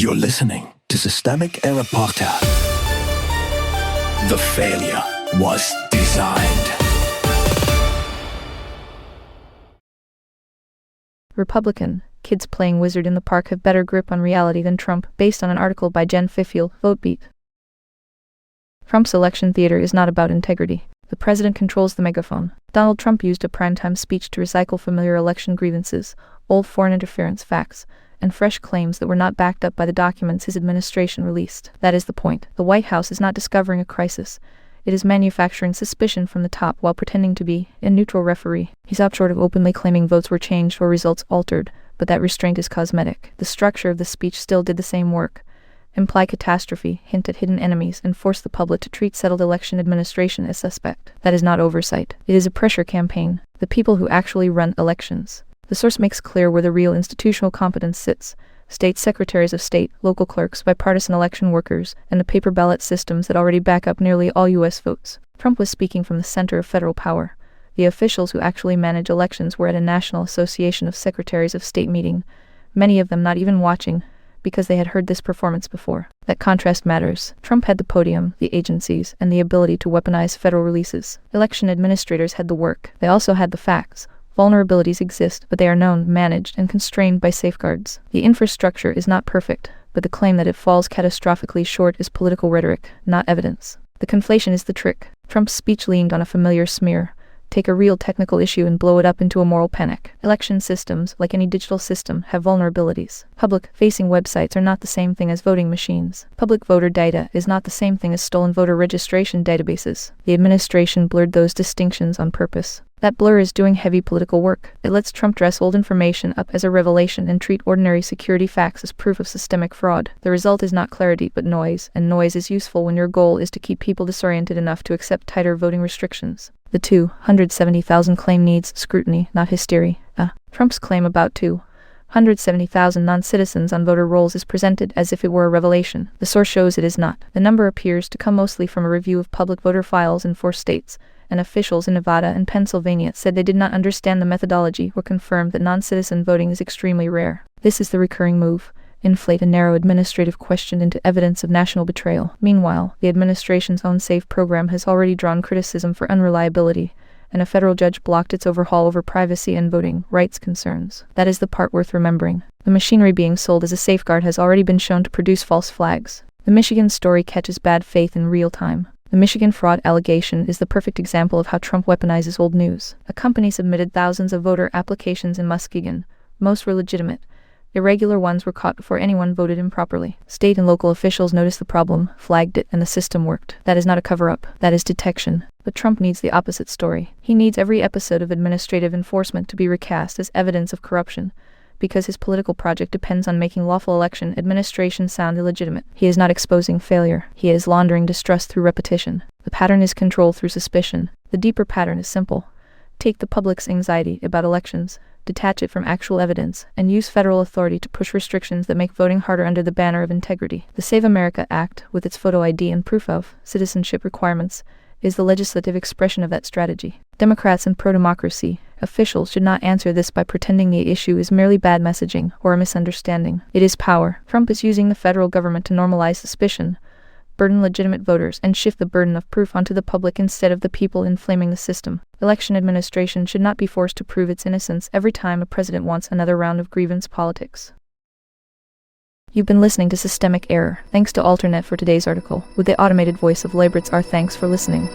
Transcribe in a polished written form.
You're listening to Systemic Error Podcast. The failure was designed. Republican, kids playing wizard in the park have better grip on reality than Trump, based on an article by Jen Fifiel, VoteBeat. Trump's election theater is not about integrity. The president controls the megaphone. Donald Trump used a primetime speech to recycle familiar election grievances, old foreign interference facts, and fresh claims that were not backed up by the documents his administration released. That is the point. The White House is not discovering a crisis. It is manufacturing suspicion from the top while pretending to be a neutral referee. He stopped short of openly claiming votes were changed or results altered, but that restraint is cosmetic. The structure of the speech still did the same work. Imply catastrophe, hint at hidden enemies, and force the public to treat settled election administration as suspect. That is not oversight. It is a pressure campaign. The people who actually run elections. The source makes clear where the real institutional competence sits. State secretaries of state, local clerks, bipartisan election workers, and the paper-ballot systems that already back up nearly all U.S. votes. Trump was speaking from the center of federal power. The officials who actually manage elections were at a National Association of Secretaries of State meeting, many of them not even watching, because they had heard this performance before. That contrast matters. Trump had the podium, the agencies, and the ability to weaponize federal releases. Election administrators had the work. They also had the facts. Vulnerabilities exist, but they are known, managed, and constrained by safeguards. The infrastructure is not perfect, but the claim that it falls catastrophically short is political rhetoric, not evidence. The conflation is the trick. Trump's speech leaned on a familiar smear. Take a real technical issue and blow it up into a moral panic. Election systems, like any digital system, have vulnerabilities. Public-facing websites are not the same thing as voting machines. Public voter data is not the same thing as stolen voter registration databases. The administration blurred those distinctions on purpose. That blur is doing heavy political work. It lets Trump dress old information up as a revelation and treat ordinary security facts as proof of systemic fraud. The result is not clarity but noise, and noise is useful when your goal is to keep people disoriented enough to accept tighter voting restrictions. The 270,000 claim needs scrutiny, not hysteria. Trump's claim about 270,000 non-citizens on voter rolls is presented as if it were a revelation. The source shows it is not. The number appears to come mostly from a review of public voter files in 4 states, and officials in Nevada and Pennsylvania said they did not understand the methodology or confirmed that non-citizen voting is extremely rare. This is the recurring move. Inflate a narrow administrative question into evidence of national betrayal. Meanwhile, the administration's own SAFE program has already drawn criticism for unreliability, and a federal judge blocked its overhaul over privacy and voting rights concerns. That is the part worth remembering. The machinery being sold as a safeguard has already been shown to produce false flags. The Michigan story catches bad faith in real time. The Michigan fraud allegation is the perfect example of how Trump weaponizes old news. A company submitted thousands of voter applications in Muskegon. Most were legitimate. Irregular ones were caught before anyone voted improperly. State and local officials noticed the problem, flagged it, and the system worked. That is not a cover-up. That is detection. But Trump needs the opposite story. He needs every episode of administrative enforcement to be recast as evidence of corruption, because his political project depends on making lawful election administration sound illegitimate. He is not exposing failure. He is laundering distrust through repetition. The pattern is control through suspicion. The deeper pattern is simple. Take the public's anxiety about elections, detach it from actual evidence, and use federal authority to push restrictions that make voting harder under the banner of integrity. The Save America Act, with its photo ID and proof of citizenship requirements, is the legislative expression of that strategy. Democrats and pro-democracy officials should not answer this by pretending the issue is merely bad messaging or a misunderstanding. It is power. Trump is using the federal government to normalize suspicion, burden legitimate voters, and shift the burden of proof onto the public instead of the people inflaming the system. Election administration should not be forced to prove its innocence every time a president wants another round of grievance politics. You've been listening to Systemic Error. Thanks to Alternet for today's article. With the automated voice of Labritz, our thanks for listening.